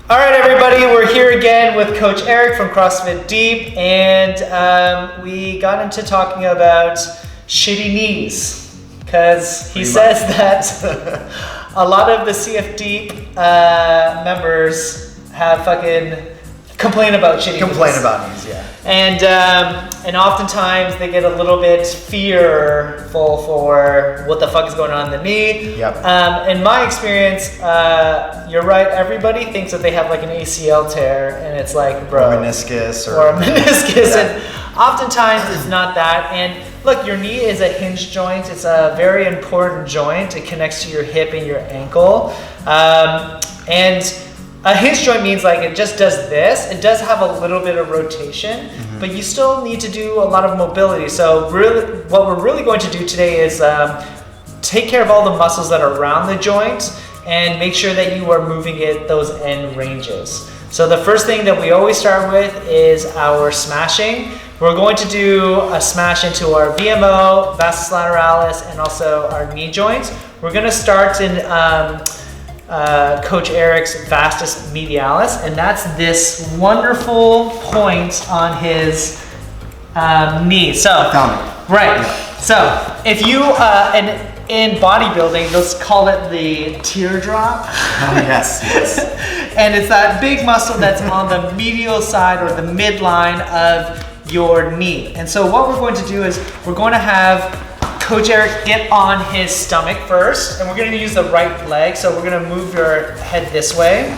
All right, everybody, we're here again with Coach Eric from CrossFit Deep, and we got into talking about shitty knees, because he says that a lot of the CF Deep members have fucking complain about knees, yeah. And oftentimes they get a little bit fearful for what the fuck is going on in the knee. Yep. In my experience, you're right. Everybody thinks that they have like an ACL tear, and it's like, bro, or a meniscus, and oftentimes it's not that. And look, your knee is a hinge joint. It's a very important joint. It connects to your hip and your ankle, and a hinge joint means like it just does this. It does have a little bit of rotation, but you still need to do a lot of mobility. So really, what we're really going to do today is take care of all the muscles that are around the joint and make sure that you are moving those end ranges. So the first thing that we always start with is our smashing. We're going to do a smash into our VMO, vastus lateralis, and also our knee joints. We're going to start in Coach Eric's vastus medialis, and that's this wonderful point on his knee. So, right. So, if you in bodybuilding, let's call it the teardrop. Oh, yes. And it's that big muscle that's on the medial side or the midline of your knee. And so, what we're going to do is we're going to have Coach Eric get on his stomach first, and we're going to use the right leg. So we're going to move your head this way.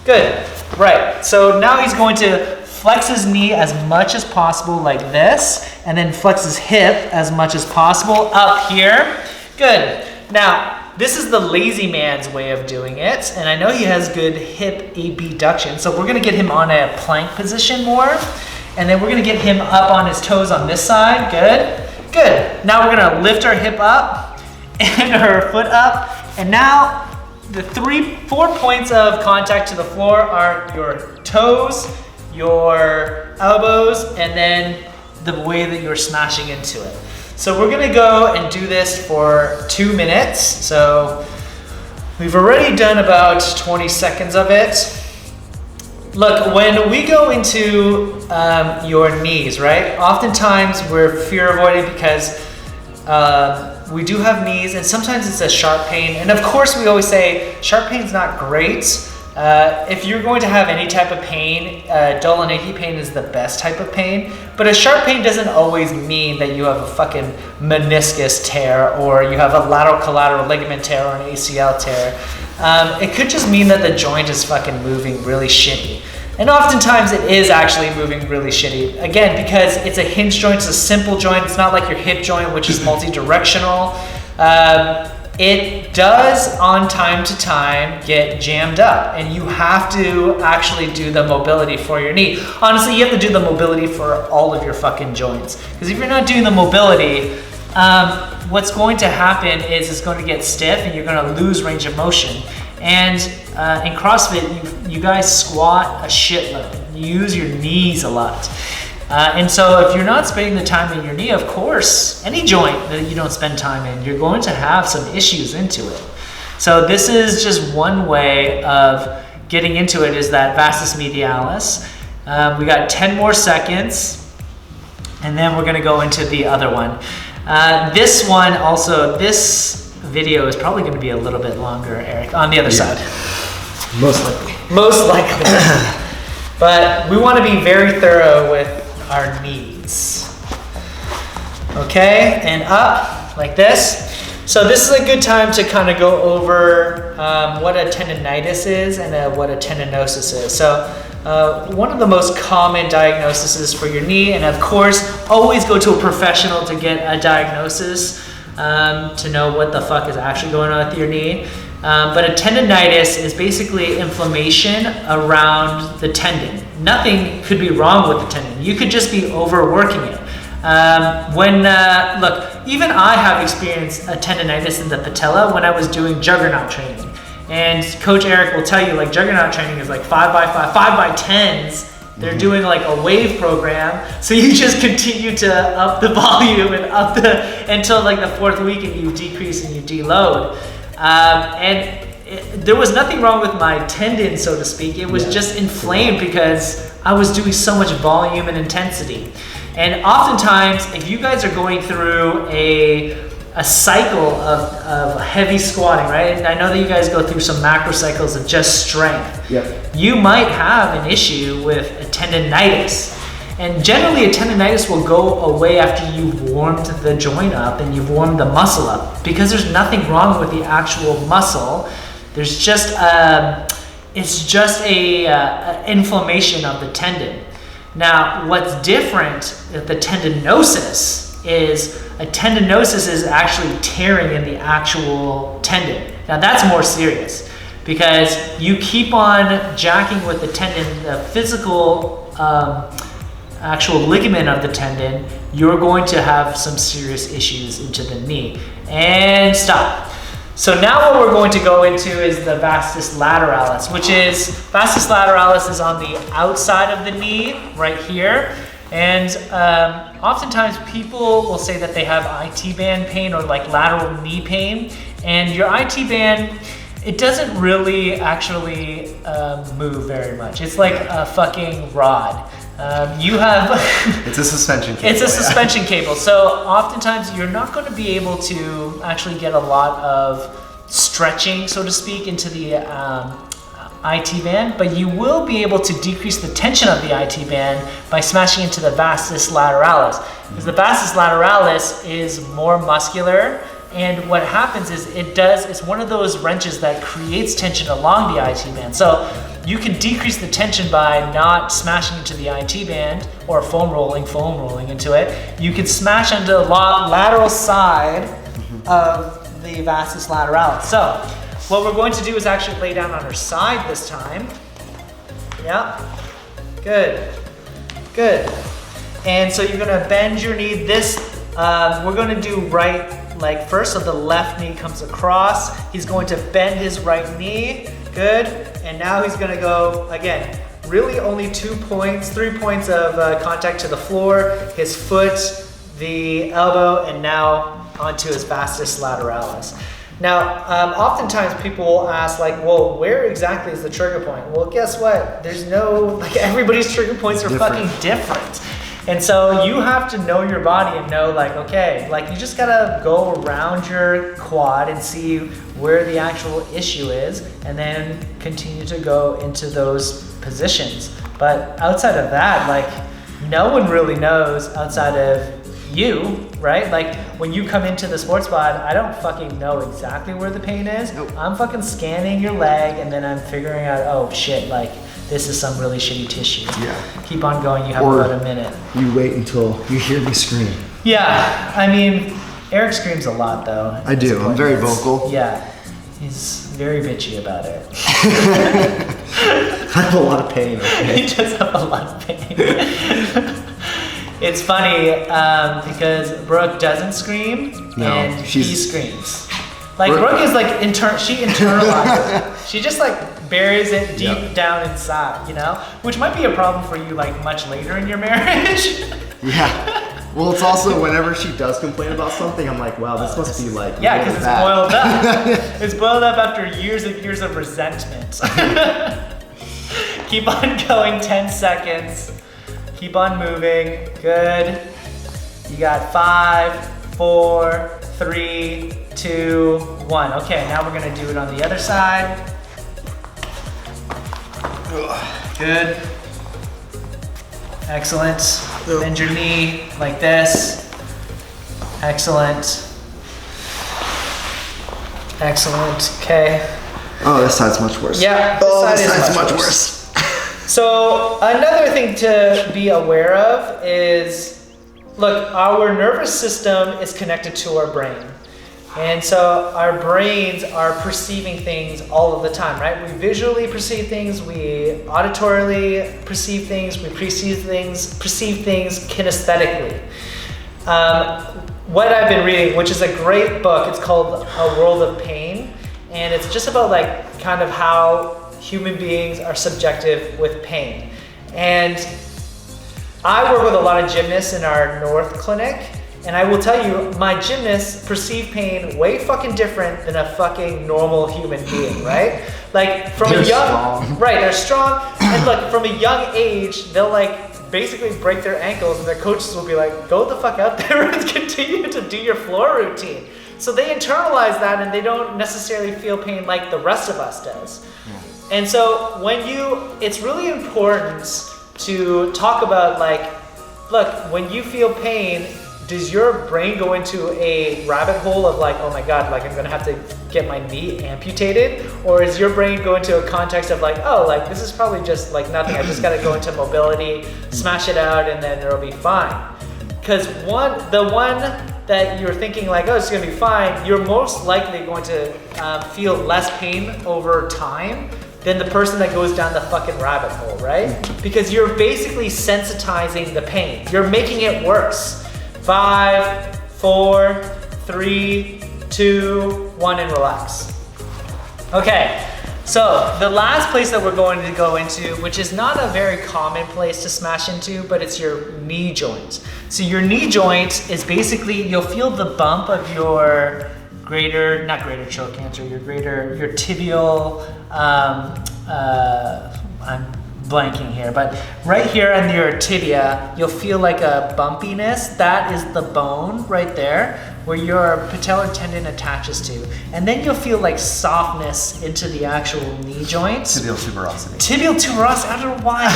Good. Right. So now he's going to flex his knee as much as possible like this, and then flex his hip as much as possible up here. Good. Now, this is the lazy man's way of doing it, and I know he has good hip abduction. So we're going to get him on a plank position more, and then we're going to get him up on his toes on this side. Good. Good. Now we're gonna lift our hip up and our foot up. And now the 4 points of contact to the floor are your toes, your elbows, and then the way that you're smashing into it. So we're gonna go and do this for 2 minutes. So we've already done about 20 seconds of it. Look, when we go into your knees, right? Oftentimes we're fear avoiding because we do have knees, and sometimes it's a sharp pain. And of course, we always say sharp pain is not great. If you're going to have any type of pain, dull and achy pain is the best type of pain. But a sharp pain doesn't always mean that you have a fucking meniscus tear, or you have a lateral collateral ligament tear, or an ACL tear. It could just mean that the joint is fucking moving really shitty. And oftentimes it is actually moving really shitty. Again, because it's a hinge joint, it's a simple joint. It's not like your hip joint, which is multi-directional. It does, on time to time, get jammed up, and you have to actually do the mobility for your knee. Honestly, you have to do the mobility for all of your fucking joints. Because if you're not doing the mobility, what's going to happen is it's going to get stiff, and you're going to lose range of motion. And in CrossFit, you guys squat a shitload. You use your knees a lot. And so if you're not spending the time in your knee, of course, any joint that you don't spend time in, you're going to have some issues into it. So this is just one way of getting into it, is that vastus medialis. We got 10 more seconds, and then we're gonna go into the other one. This one also, this video is probably gonna be a little bit longer, Eric, on the other side. Most likely. Most likely. But we wanna be very thorough with our knees. Okay, and up like this. So this is a good time to kind of go over what a tendinitis is and what a tendinosis is. So one of the most common diagnoses for your knee, and of course, always go to a professional to get a diagnosis to know what the fuck is actually going on with your knee. But a tendinitis is basically inflammation around the tendon. Nothing could be wrong with the tendon. You could just be overworking it. Look, even I have experienced a tendinitis in the patella when I was doing juggernaut training. And Coach Eric will tell you, like, juggernaut training is like 5x5, 5x10s. They're doing like a wave program. So you just continue to up the volume and until like the fourth week, and you decrease and you deload. And there was nothing wrong with my tendon, so to speak. It was just inflamed because I was doing so much volume and intensity. And oftentimes, if you guys are going through a cycle of heavy squatting, right? And I know that you guys go through some macro cycles of just strength. Yep. You might have an issue with a tendinitis. And generally a tendinitis will go away after you've warmed the joint up and you've warmed the muscle up, because there's nothing wrong with the actual muscle. There's just it's just a inflammation of the tendon. Now, what's different with the tendinosis is actually tearing in the actual tendon. Now that's more serious, because you keep on jacking with the tendon, the physical actual ligament of the tendon, you're going to have some serious issues into the knee. And stop. So now what we're going to go into is the vastus lateralis, which is, vastus lateralis is on the outside of the knee, right here. And oftentimes people will say that they have IT band pain or like lateral knee pain. And your IT band, it doesn't really actually move very much. It's like a fucking rod. You have... It's a suspension cable. It's a suspension cable. So oftentimes you're not going to be able to actually get a lot of stretching, so to speak, into the IT band, but you will be able to decrease the tension of the IT band by smashing into the vastus lateralis. Because the vastus lateralis is more muscular, and what happens is it's one of those wrenches that creates tension along the IT band. So you can decrease the tension by not smashing into the IT band or foam rolling into it. You can smash into the lateral side of the vastus lateralis. So what we're going to do is actually lay down on her side this time. Yeah, good. And so you're gonna bend your knee. We're gonna do right leg first, so the left knee comes across. He's going to bend his right knee, good. And now he's gonna go, again, really only 3 points of contact to the floor, his foot, the elbow, and now onto his vastus lateralis. Now, oftentimes people will ask, like, well, where exactly is the trigger point? Well, guess what? There's no, like, everybody's trigger points are fucking different. And so you have to know your body and know, like, okay, like, you just gotta go around your quad and see where the actual issue is, and then continue to go into those positions. But outside of that, like, no one really knows outside of you, right? Like, when you come into the sports pod, I don't fucking know exactly where the pain is. Nope. I'm fucking scanning your leg, and then I'm figuring out, oh shit, like, this is some really shitty tissue. Yeah. Keep on going, you have Or about a minute. You wait until you hear me scream. Yeah, I mean, Eric screams a lot though. I do, I'm very vocal. Yeah, he's very bitchy about it. I have a lot of pain, okay? He does have a lot of pain. It's funny because Brooke doesn't scream, and he screams. Like, Brooke is like, she internalizes it. She just like buries it deep down inside, you know? Which might be a problem for you like much later in your marriage. Yeah. Well, it's also whenever she does complain about something, I'm like, wow, this must be like, yeah, because it's boiled up. It's boiled up after years and years of resentment. Keep on going, 10 seconds. Keep on moving, good. You got 5, 4, 3, 2, 1. Okay, now we're gonna do it on the other side. Good. Excellent. Bend your knee like this. Excellent. Excellent, okay. Oh, this side's much worse. Yeah, this side's much worse. So another thing to be aware of is, look, our nervous system is connected to our brain. And so our brains are perceiving things all of the time, right? We visually perceive things, we auditorily perceive things, we perceive things kinesthetically. What I've been reading, which is a great book, it's called A World of Pain. And it's just about like kind of how human beings are subjective with pain. And I work with a lot of gymnasts in our North clinic, And I will tell you, my gymnasts perceive pain way fucking different than a fucking normal human being, right? Like from They're a young, strong. right? They're strong, and look, from a young age, they'll like basically break their ankles, and their coaches will be like, "Go the fuck out there and continue to do your floor routine." So they internalize that, and they don't necessarily feel pain like the rest of us does. And so it's really important to talk about like, look, when you feel pain, does your brain go into a rabbit hole of like, oh my God, like I'm gonna have to get my knee amputated? Or is your brain go into a context of like, oh, like this is probably just like nothing, I just gotta go into mobility, smash it out, and then it'll be fine. Because the one that you're thinking like, oh, it's gonna be fine, you're most likely going to feel less pain over time than the person that goes down the fucking rabbit hole, right? Because you're basically sensitizing the pain. You're making it worse. 5, 4, 3, 2, 1, and relax. Okay, so the last place that we're going to go into, which is not a very common place to smash into, but it's your knee joint. So your knee joint is basically, you'll feel the bump of your not greater trochanter, your tibial, I'm blanking here, but right here on your tibia, you'll feel like a bumpiness. That is the bone right there where your patellar tendon attaches to. And then you'll feel like softness into the actual knee joint. Tibial tuberosity. Tibial tuberosity, I don't know why.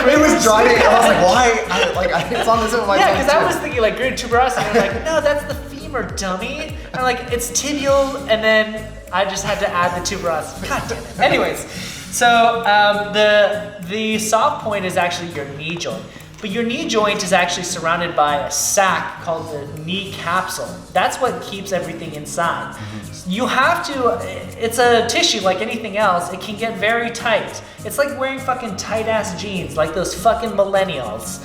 It was driving, I was like, why? It's on the tip of my tongue. Yeah, because I was thinking like greater tuberosity, and I'm like, no, that's the femur, dummy. And I'm like, it's tibial, and then I just had to add the tuberosity. God damn it. Anyways, so the soft point is actually your knee joint. But your knee joint is actually surrounded by a sac called the knee capsule. That's what keeps everything inside. You have to, it's a tissue like anything else. It can get very tight. It's like wearing fucking tight ass jeans, like those fucking millennials.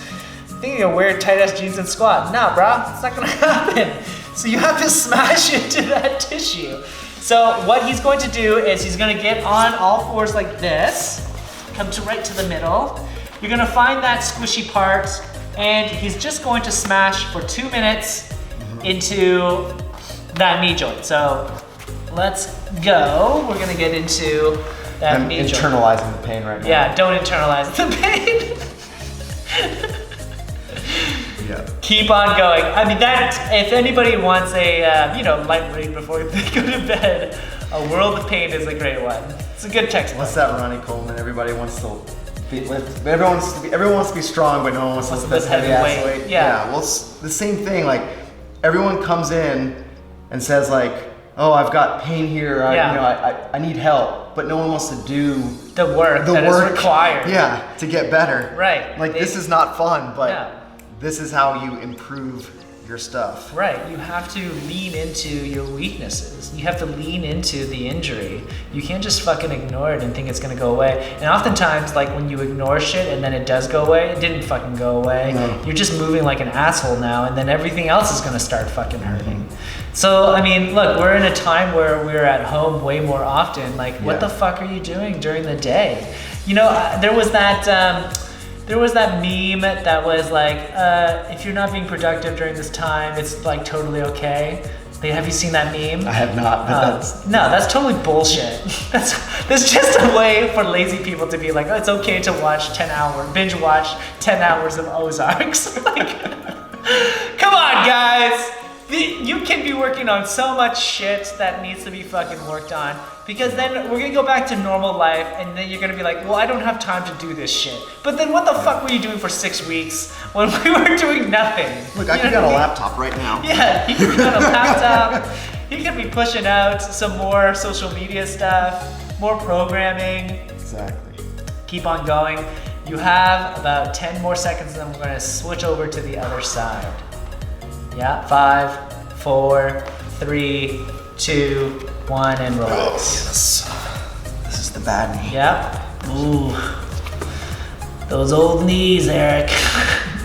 Thinking you'll wear tight ass jeans and squat. Nah, bro, it's not gonna happen. So you have to smash into that tissue. So what he's going to do is he's gonna get on all fours like this, come to right to the middle. You're gonna find that squishy part, and he's just going to smash for 2 minutes into that knee joint. So let's go. We're gonna get into that knee joint. I'm internalizing the pain right now. Yeah, don't internalize the pain. Yeah. Keep on going. I mean, that, if anybody wants a light read before they go to bed, A World of Pain is a great one. It's a good textbook. What's that, Ronnie Coleman? Everybody wants to lift. Everyone wants to be strong, but no one wants to lift this heavy ass weight. Yeah. Well, it's the same thing. Like everyone comes in and says like, "Oh, I've got pain here. I need help," but no one wants to do the work that is required. Yeah, to get better. Right. Like this is not fun, but this is how you improve your stuff. Right, you have to lean into your weaknesses. You have to lean into the injury. You can't just fucking ignore it and think it's gonna go away. And oftentimes, like when you ignore shit and then it does go away, it didn't fucking go away. No. You're just moving like an asshole now, and then everything else is gonna start fucking hurting. So, I mean, look, we're in a time where we're at home way more often. Like, what the fuck are you doing during the day? You know, there was that meme that was like, if you're not being productive during this time, it's like totally okay. Have you seen that meme? I have not, but that's totally bullshit. That's just a way for lazy people to be like, oh, it's okay to binge watch 10 hours of Ozarks. Like, come on, guys. You can be working on so much shit that needs to be fucking worked on, because then we're gonna go back to normal life, and then you're gonna be like, well, I don't have time to do this shit. But then what the fuck were you doing for 6 weeks when we were doing nothing? Look, I can get a laptop right now. Yeah, he could be on a laptop. He could be pushing out some more social media stuff, more programming. Exactly. Keep on going. You have about 10 more seconds, and then we're gonna switch over to the other side. Yeah, 5, 4, 3, 2, 1, and relax. Oh, yes. This is the bad knee. Yep. Ooh. Those old knees, Eric.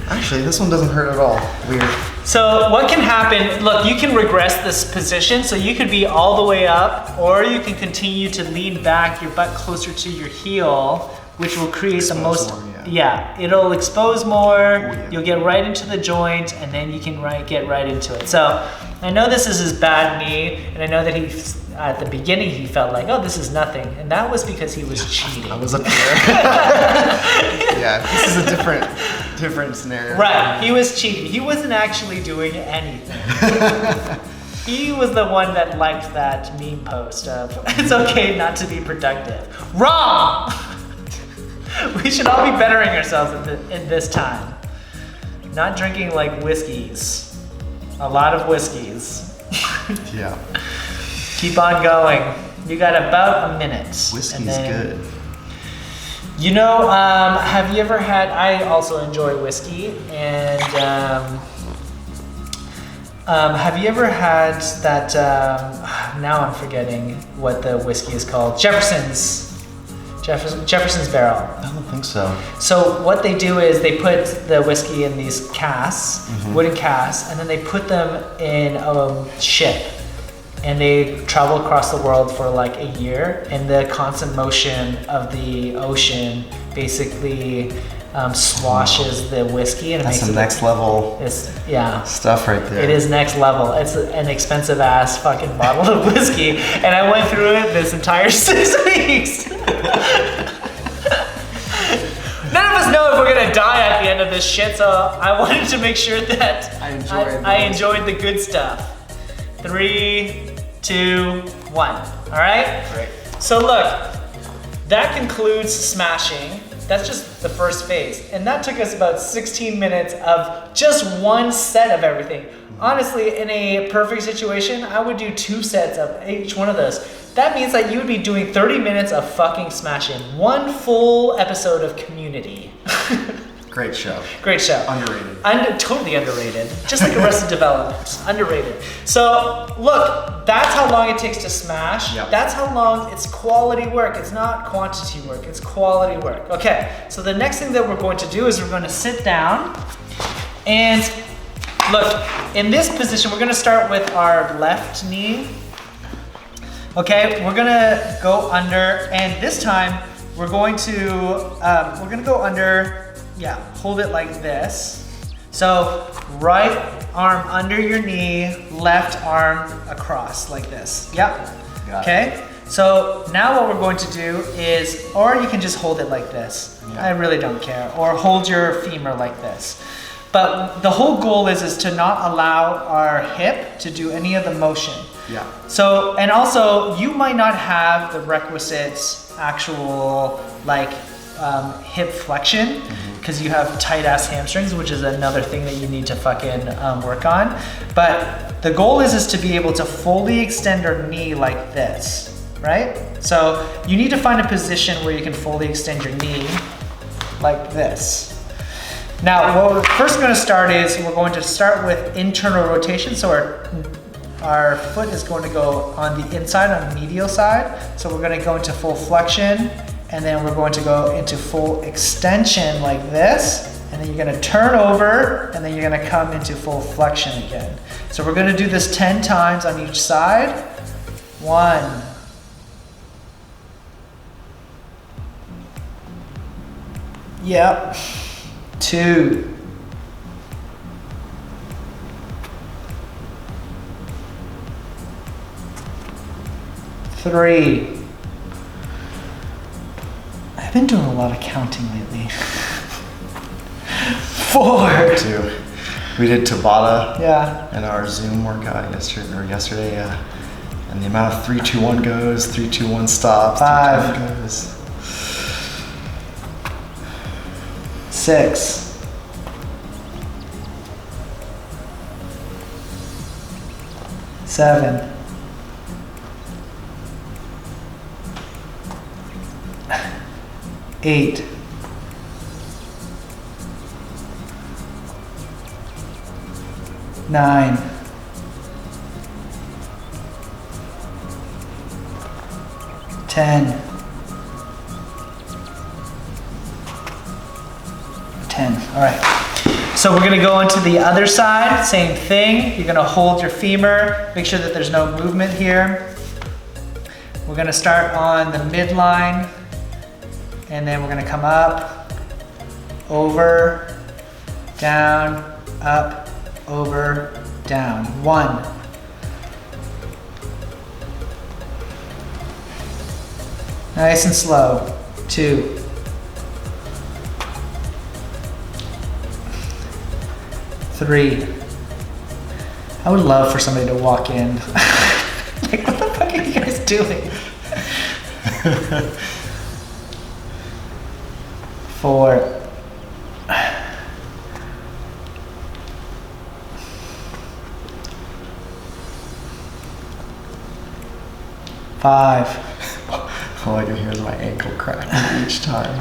Actually, this one doesn't hurt at all. Weird. So what can happen, look, you can regress this position, so you could be all the way up, or you can continue to lean back, your butt closer to your heel, which will create the most, Yeah, it'll expose more. yeah. You'll get right into the joint, and then you can get right into it. So I know this is his bad knee, and I know that at the beginning he felt like, oh, this is nothing, and that was because he was cheating. I was up here. Yeah, this is a different scenario. Right, he was cheating. He wasn't actually doing anything. He was the one that liked that meme post of, it's okay not to be productive. Wrong! We should all be bettering ourselves in this time. Not drinking like whiskeys. A lot of whiskeys. Yeah. Keep on going. You got about a minute. Whiskey's good. You know, have you ever had, I also enjoy whiskey, and have you ever had that, now I'm forgetting what the whiskey is called, Jefferson's Barrel. I don't think so. So what they do is they put the whiskey in these casks, wooden casks, and then they put them in a ship. And they travel across the world for like a year, and the constant motion of the ocean basically swashes the whiskey, and it That's makes some next level stuff right there. It is next level. It's an expensive ass fucking bottle of whiskey, and I went through it this entire 6 weeks. None of us know if we're gonna die at the end of this shit, so I wanted to make sure that I enjoyed the good stuff. 3, 2, 1. All right? Great. So look, that concludes smashing. That's just the first phase. And that took us about 16 minutes of just one set of everything. Honestly, in a perfect situation, I would do 2 sets of each one of those. That means that you would be doing 30 minutes of fucking smashing. One full episode of Community. Great show. Great show. Underrated. Totally underrated. Just like Arrested Development. Underrated. So, look, that's how long it takes to smash. Yep. That's how long it's quality work. It's not quantity work, it's quality work. Okay, so the next thing that we're going to do is we're going to sit down and look, in this position, we're going to start with our left knee. Okay, we're going to go under, and this time we're going to go under. Yeah, hold it like this. So right arm under your knee, left arm across like this. Yep. Okay. So now what we're going to do is, or you can just hold it like this. Yeah. I really don't care. Or hold your femur like this. But the whole goal is to not allow our hip to do any of the motion. Yeah. So, and also you might not have the requisite actual like hip flexion because you have tight ass hamstrings, which is another thing that you need to fucking work on. But the goal is to be able to fully extend our knee like this, right? So you need to find a position where you can fully extend your knee like this. Now, what we're first going to start is we're going to start with internal rotation. So our foot is going to go on the inside, on the medial side. So we're going to go into full flexion, and then we're going to go into full extension like this, and then you're going to turn over, and then you're going to come into full flexion again. So we're going to do this 10 times on each side. 1. Yep. 2. 3. I've been doing a lot of counting lately. 4. 2. We did Tabata Yeah. in our Zoom workout yesterday, yeah. And the amount of 3, 2, 1 goes, 3, 2, 1 stops, 5. 3, 2, 1 goes. 6. 7. 8. 9. 10. 10. All right. So we're gonna go into the other side, same thing. You're gonna hold your femur, make sure that there's no movement here. We're gonna start on the midline, and then we're gonna come up, over, down, up, over, down. 1. Nice and slow. 2. 3. I would love for somebody to walk in. Like, what the fuck are you guys doing? 4. 5. All I can hear is my ankle cracking each time.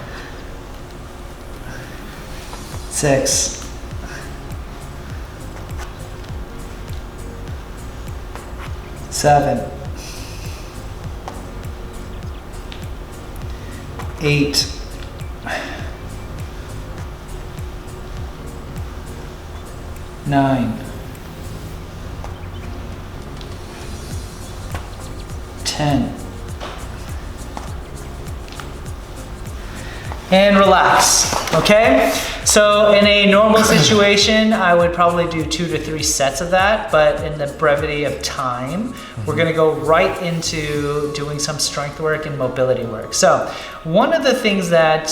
6. 7. 8. 9. 10. And relax, okay? So in a normal situation, I would probably do 2 to 3 sets of that, but in the brevity of time, we're gonna go right into doing some strength work and mobility work. So one of the things that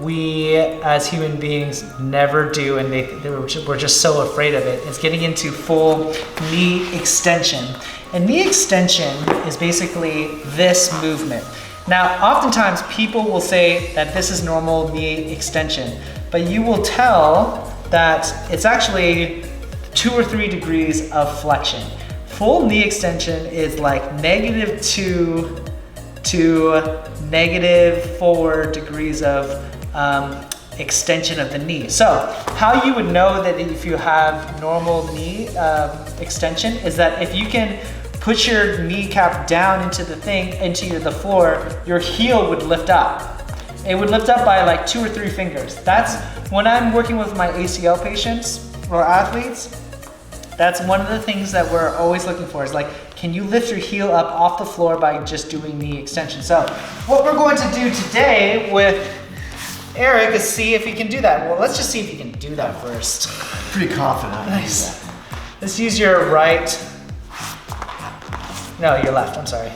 we as human beings never do, and we're just so afraid of it, is getting into full knee extension. And knee extension is basically this movement. Now, oftentimes people will say that this is normal knee extension, but you will tell that it's actually 2 or 3 degrees of flexion. Full knee extension is like -2 to -4 degrees of extension of the knee. So how you would know that if you have normal knee extension is that if you can put your kneecap down into the floor, your heel would lift up. It would lift up by like 2 or 3 fingers. That's when I'm working with my ACL patients or athletes, that's one of the things that we're always looking for is like, can you lift your heel up off the floor by just doing knee extension? So what we're going to do today with Eric is see if he can do that. Well, let's just see if he can do that first. Pretty confident I can do Nice. that. Let's use your right. No, your left, I'm sorry.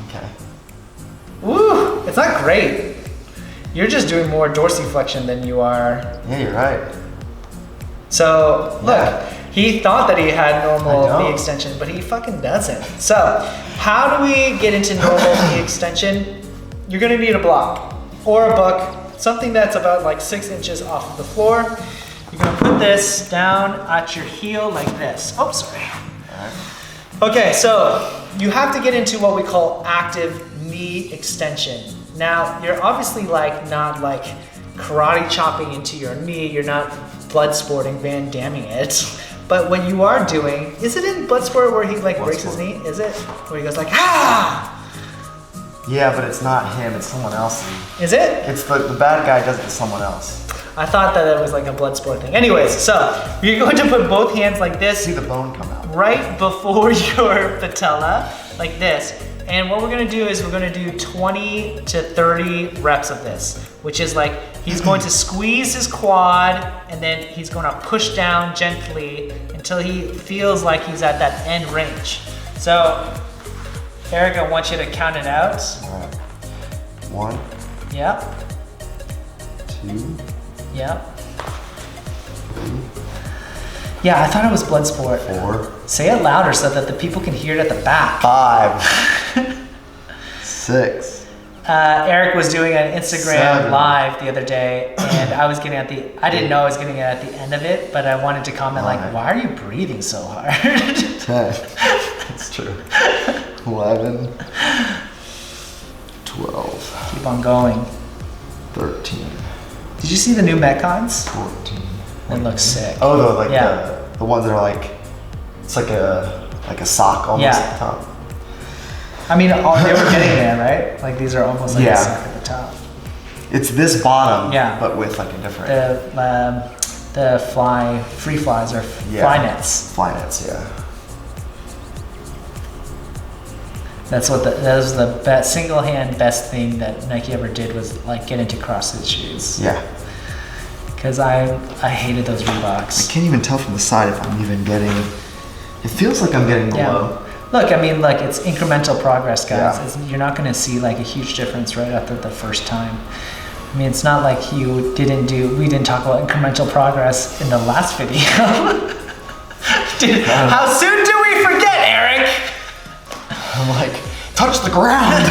Okay. Woo, it's not great. You're just doing more dorsiflexion than you are. Yeah, you're right. So look, Yeah. he thought that he had I normal don't. knee extension, but he fucking doesn't. So how do we get into normal knee extension? You're gonna need a block or a book, something that's about like 6 inches off of the floor. You're gonna put this down at your heel like this. Oh, sorry. Okay, so you have to get into what we call active knee extension. Now, you're obviously like not like karate chopping into your knee, you're not blood sporting, Van Damming it. But what you are doing, is it in Bloodsport where he like breaks his knee? Is it? Where he goes like, ah! Yeah, but it's not him, it's someone else. Is it? It's the bad guy does it to someone else. I thought that it was like a Bloodsport thing. Anyways, so you're going to put both hands like this. See the bone come out. Right before your patella, like this. And what we're gonna do is we're gonna do 20 to 30 reps of this, which is like, he's going to squeeze his quad and then he's gonna push down gently until he feels like he's at that end range. So, Eric, I want you to count it out. All right. 1, Yep, 2, yep. Yeah, I thought it was Bloodsport. 4, Say it louder so that the people can hear it at the back. 5, 6. Eric was doing an Instagram 7. live the other day, and I was getting I didn't know I was getting it at the end of it, but I wanted to comment like, 9. why are you breathing so hard? 10. That's true. 11, 12, Keep on going. 13, Did you see the new Metcons? 14. It looks sick. Oh, like Yeah. the ones that are like, it's like a sock almost Yeah. at the top. I mean, they were getting there, right? Like these are almost like Yeah. a sock at the top. It's this bottom, Yeah. but with like a different The free flies or fly nets. Fly nets, yeah. That was the best, single-hand best thing that Nike ever did was like get into CrossFit shoes. Yeah. Because I hated those Reeboks. I can't even tell from the side if I'm even getting. It feels like I'm getting below. Look, I mean, like it's incremental progress, guys. Yeah. You're not going to see like a huge difference right after the first time. I mean, it's not like we didn't talk about incremental progress in the last video. Dude, how soon do we forget, Eric? I'm like, touch the ground.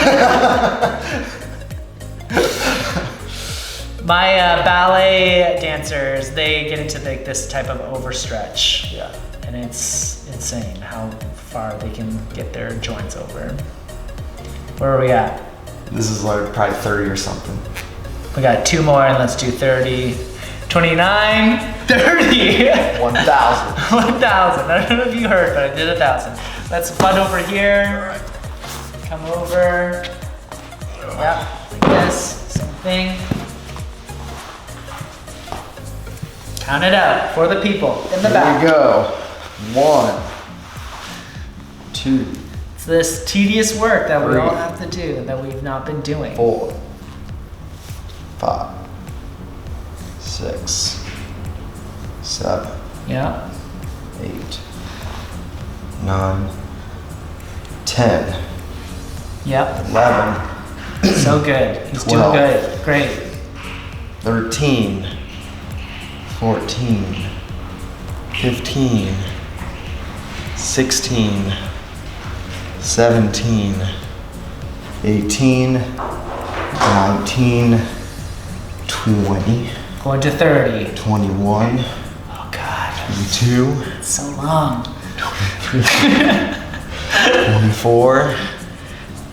My ballet dancers, they get into like this type of overstretch. Yeah. And it's insane how far they can get their joints over. Where are we at? This is like probably 30 or something. We got 2 more and let's do 30. 29, 30. 1,000. 1,000. I don't know if you heard, but I did 1,000. Let's butt over here. Come over. Yep, like this. Same thing. Count it out for the people in the back. Here we go. 1, 2. It's this tedious work that we 3, all have to do that we've not been doing. 4, 5, 6, 7, Yeah. 8, 9, 10, Yep. 11, So good. He's 12. doing good. Great. 13, 14, 15, 16, 17, 18, 19, 20, Going to 30. 21, Oh God. 22, It's so long. 24,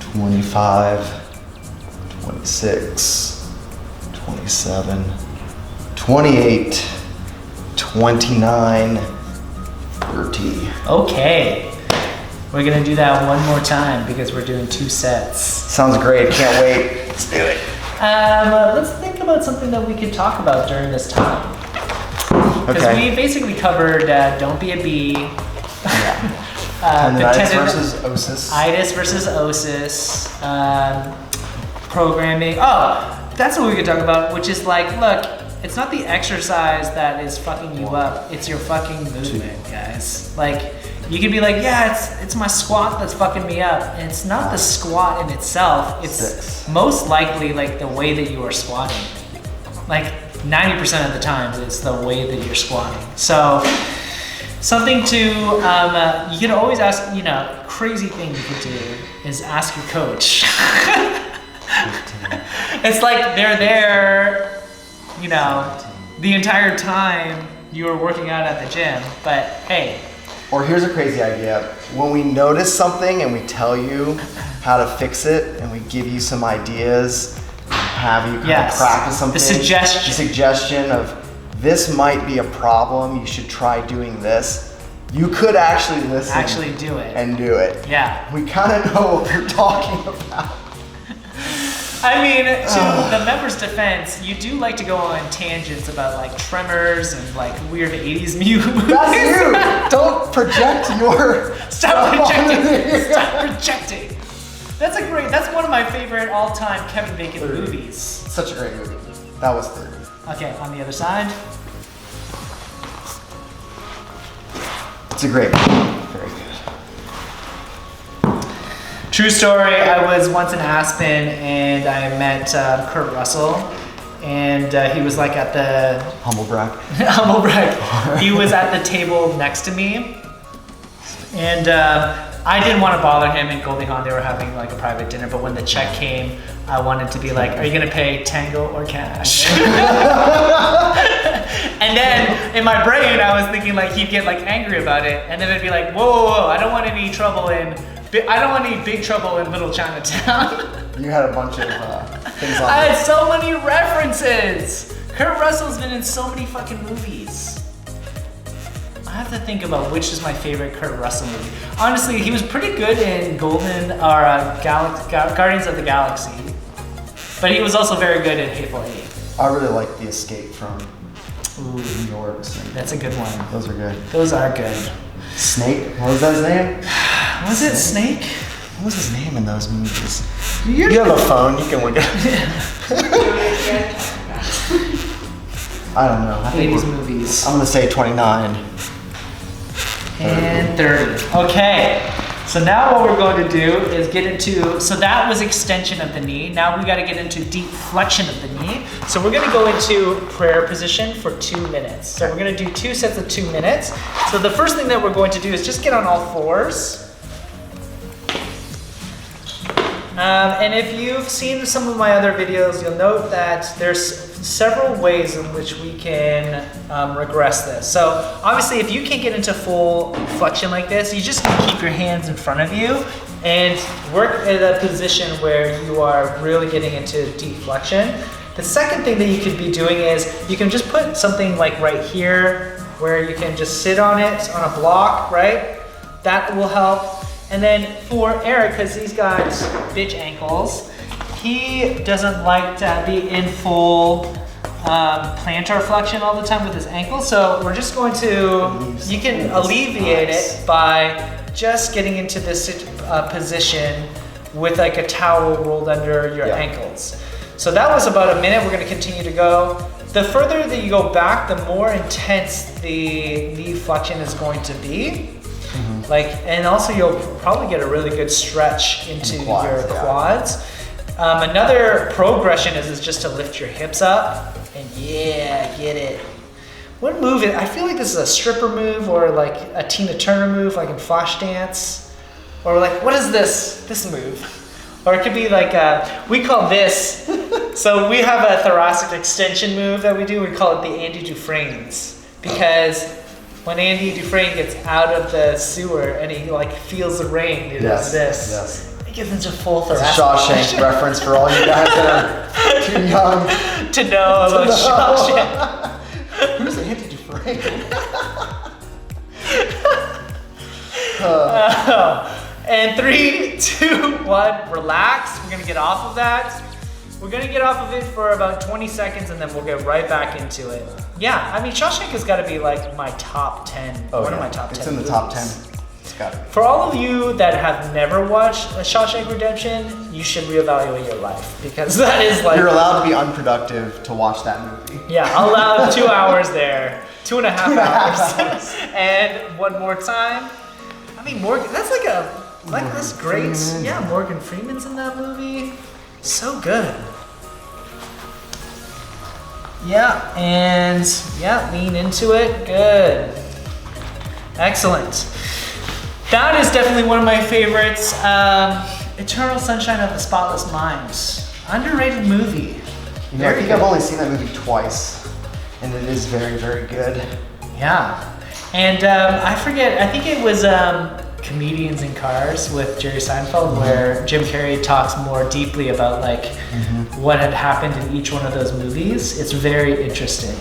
25, 26, 27, 28, 29, 30. Okay. We're gonna do that one more time because we're doing 2 sets. Sounds great. Can't wait. Let's do it. Let's think about something that we could talk about during this time. Because Okay. we basically covered don't be a bee. Tendinitis versus osis. Itis versus osis. Programming. Oh, that's what we could talk about, which is like, look, it's not the exercise that is fucking you up, it's your fucking movement, guys. Like, you could be like, yeah, it's my squat that's fucking me up. And it's not the squat in itself, it's 6. most likely like the way that you are squatting. Like 90% of the times it's the way that you're squatting. So something to, you can always ask, crazy thing you could do is ask your coach. It's like they're there, the entire time you were working out at the gym, but hey. Or here's a crazy idea. When we notice something and we tell you how to fix it and we give you some ideas, have you kind of practice something. The suggestion. The suggestion of this might be a problem, you should try doing this. You could actually listen. Actually do it. And do it. Yeah. We kind of know what we're talking about. I mean, to the members' defense, you do like to go on tangents about like tremors and like weird 80s movies. That's you! Don't project your Stop stuff onto projecting! me. Stop projecting! That's one of my favorite all-time Kevin Bacon 30. movies. Such a great movie. That was 30. Okay, on the other side. It's a great movie. Very good. True story, I was once in Aspen and I met Kurt Russell, and he was like at the Humble brag. humble brag. He was at the table next to me, and I didn't want to bother him and Goldie Hawn. They were having like a private dinner, but when the check came, I wanted to be like, "Are you gonna pay Tango or cash?" And then in my brain, I was thinking like he'd get like angry about it, and then it'd be like, "Whoa, whoa, whoa! I don't want any trouble in big trouble in Little Chinatown." You had a bunch of things on I there. had so many references. Kurt Russell's been in so many fucking movies. I have to think about which is my favorite Kurt Russell movie. Honestly, he was pretty good in Guardians of the Galaxy, but he was also very good in Hateful Eight. I really like The Escape from New York. That's a good one. Those are good. Those are good. Snake? What was that his name? Was it Snake? What was his name in those movies? You have a phone, you can look at it. I don't know. I think 80s movies. I'm gonna say 29. And 30. Okay. So now what we're going to do is get into, so that was extension of the knee. Now we got to get into deep flexion of the knee. So we're going to go into prayer position for 2 minutes. So we're going to do 2 sets of 2 minutes. So the first thing that we're going to do is just get on all fours. And if you've seen some of my other videos, you'll note that there's several ways in which we can regress this. So obviously if you can't get into full flexion like this, you just keep your hands in front of you and work in a position where you are really getting into deep flexion. The second thing that you could be doing is you can just put something like right here where you can just sit on it on a block, right? That will help. And then for Eric, because he's got bitch ankles, he doesn't like to be in full plantar flexion all the time with his ankle. So we're just going to, you can alleviate it by just getting into this position with like a towel rolled under your ankles. So that was about a minute. We're going to continue to go. The further that you go back, the more intense the knee flexion is going to be. And also you'll probably get a really good stretch into your quads. Another progression is just to lift your hips up and get it. What move I feel like this is a stripper move or like a Tina Turner move, like in Flashdance. Or like, what is this move? Or it could be like, we call this, so we have a thoracic extension move that we do. We call it the Andy Dufresne's, because when Andy Dufresne gets out of the sewer and he like feels the rain, he does this. Yes. It gets into full thoracic. It's a Shawshank reference for all you guys that are too young to know about Shawshank. Who's Andy Dufresne? And 3, 2, 1, relax. We're gonna get off of that. We're gonna get off of it for about 20 seconds and then we'll get right back into it. Yeah, I mean, Shawshank has gotta be like my top 10, one of my top 10 It's in the movies. top 10. It's gotta be. For all of you that have never watched Shawshank Redemption, you should reevaluate your life because that is like... You're allowed to be unproductive to watch that movie. Yeah, I'll allow 2 hours there, 2.5 hours. And one more time. I mean, Morgan, that's like that's great. Freeman. Yeah, Morgan Freeman's in that movie. So good. Yeah, and lean into it. Good. Excellent. That is definitely one of my favorites. Eternal Sunshine of the Spotless Mind. Underrated movie. You know, I think I've only seen that movie twice, and it is very, very good. Yeah. And I forget, I think it was Comedians in Cars with Jerry Seinfeld, where Jim Carrey talks more deeply about like what had happened in each one of those movies. It's very interesting.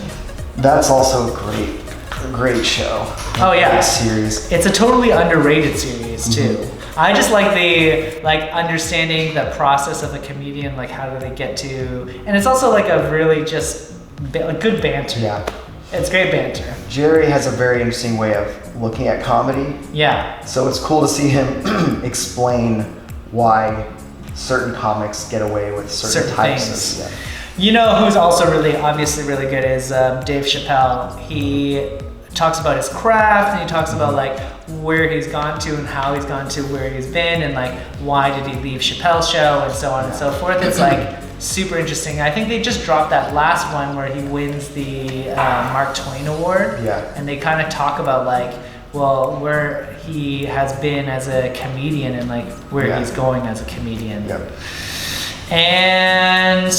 That's also a great show. Oh yeah, great series. It's a totally underrated series too. I just like the understanding the process of a comedian, like how do they get to, and it's also like a really just good banter. Yeah. It's great banter. Jerry has a very interesting way of looking at comedy. Yeah. So it's cool to see him explain why certain comics get away with certain types things. of You know who's also obviously really good is Dave Chappelle. He talks about his craft and he talks about like where he's gone to and how he's gone to where he's been and like why did he leave Chappelle's show and so on and so forth. It's like super interesting. I think they just dropped that last one where he wins the Mark Twain Award. Yeah. And they kind of talk about like, well, where he has been as a comedian and like where he's going as a comedian. Yep. And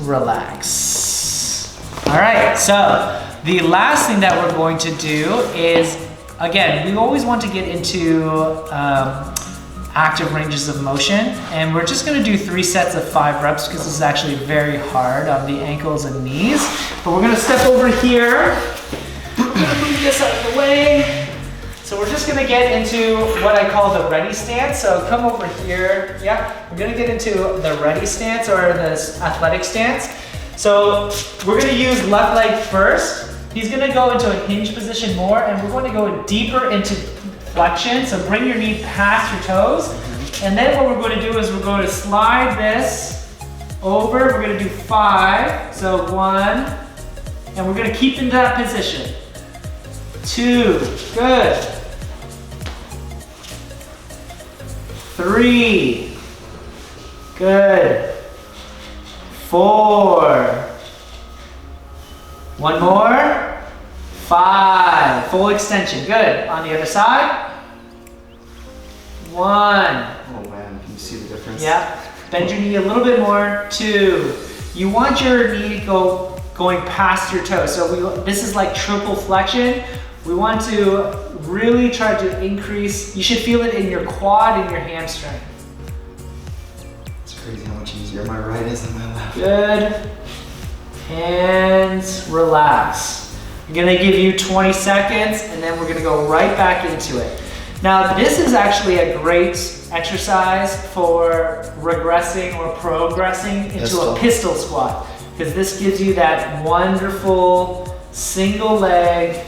relax. All right, so the last thing that we're going to do is, again, we always want to get into active ranges of motion, and we're just gonna do 3 sets of 5 reps because this is actually very hard on the ankles and knees. But we're gonna step over here. We're gonna move this out of the way. So we're just gonna get into what I call the ready stance. So come over here. Yeah, we're gonna get into the ready stance or this athletic stance. So we're gonna use left leg first. He's gonna go into a hinge position more, and we're going to go deeper into flexion. So bring your knee past your toes. And then what we're going to do is we're going to slide this over. We're going to do 5. So 1, and we're going to keep in that position. 2, good. 3, good. 4, one more. 5, full extension, good. On the other side. 1. Oh man, can you see the difference? Yeah. Bend your knee a little bit more. 2. You want your knee going past your toe. So this is like triple flexion. We want to really try to increase. You should feel it in your quad and your hamstring. It's crazy how much easier my right is than my left. Good. And relax. I'm gonna give you 20 seconds and then we're gonna go right back into it. Now this is actually a great exercise for regressing or progressing into a pistol squat, because this gives you that wonderful single leg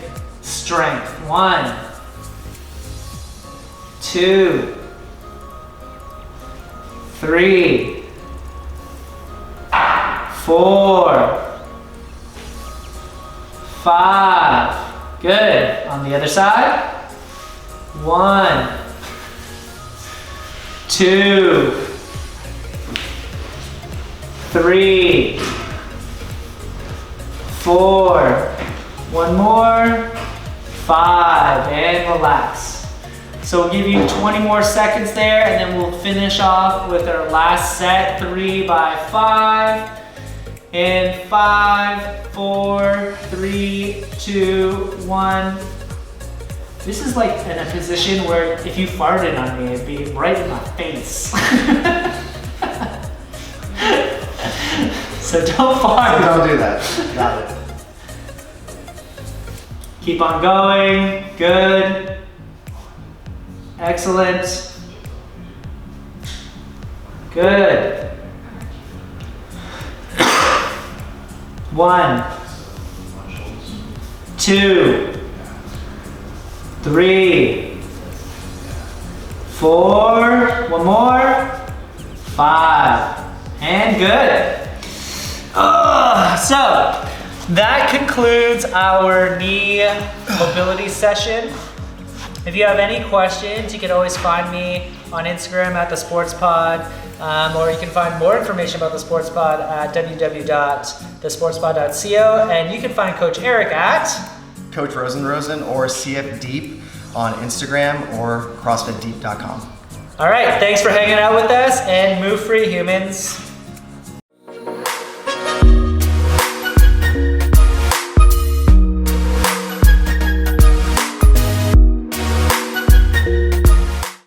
strength. 1, 2, 3, 4, 5. Good. On the other side. 1, 2, 3, 4. One more. 5. And relax. So we'll give you 20 more seconds there, and then we'll finish off with our last set, 3 by 5. And 5, 4, 3, 2, 1. This is like in a position where if you farted on me, it'd be right in my face. So don't fart. So don't do that. Got it. Keep on going. Good. Excellent. Good. 1, 2, 3, 4, one more, 5, and good. So that concludes our knee mobility session. If you have any questions, you can always find me on Instagram at @thesportspod, or you can find more information about the Sports Pod at www.thesportspod.co, and you can find Coach Eric at Coach Rosen or CF Deep on Instagram or CrossFitDeep.com. All right, thanks for hanging out with us, and move free, humans.